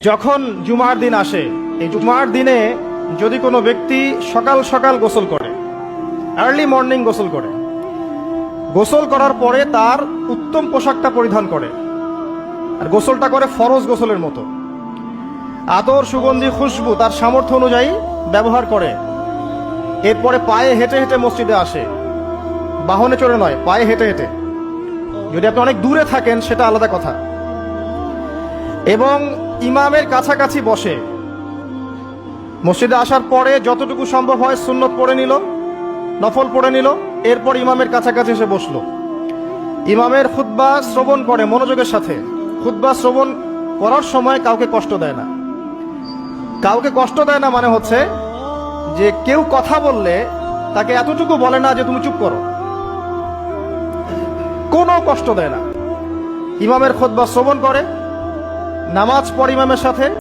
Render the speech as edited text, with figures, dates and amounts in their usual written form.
যখন জুমার দিন আসে, এই জুমার দিনে যদি কোনো ব্যক্তি সকাল সকাল গোসল করে, আর্লি মর্নিং গোসল করে, গোসল করার পরে তার উত্তম পোশাকটা পরিধান করে, আর গোসলটা করে ফরজ গোসলের মতো, আতর সুগন্ধি খুশবু তার সামর্থ্য অনুযায়ী ব্যবহার করে, এরপরে পায়ে হেঁটে হেঁটে মসজিদে আসে, বাহনে চড়ে নয়, পায়ে হেঁটে হেঁটে। যদি আপনি অনেক দূরে থাকেন সেটা আলাদা কথা। এবং ইমামের কাছাকাছি বসে, মসজিদে আসার পরে যতটুকু সম্ভব হয় সুন্নত পড়ে নিল, নফল পড়ে নিল, এরপর ইমামের কাছাকাছি এসে বসলো। ইমামের খুতবা শ্রবণ করে মনোযোগের সাথে। খুতবা শ্রবণ করার সময় কাউকে কষ্ট দেয় না। কাউকে কষ্ট দেয় না মানে হচ্ছে যে কেউ কথা বললে তাকে এতটুকু বলে না যে তুমি চুপ করো, কোনো কষ্ট দেয় না। ইমামের খুতবা শ্রবণ করে, নামাজ পড়ে ইমামের সাথে।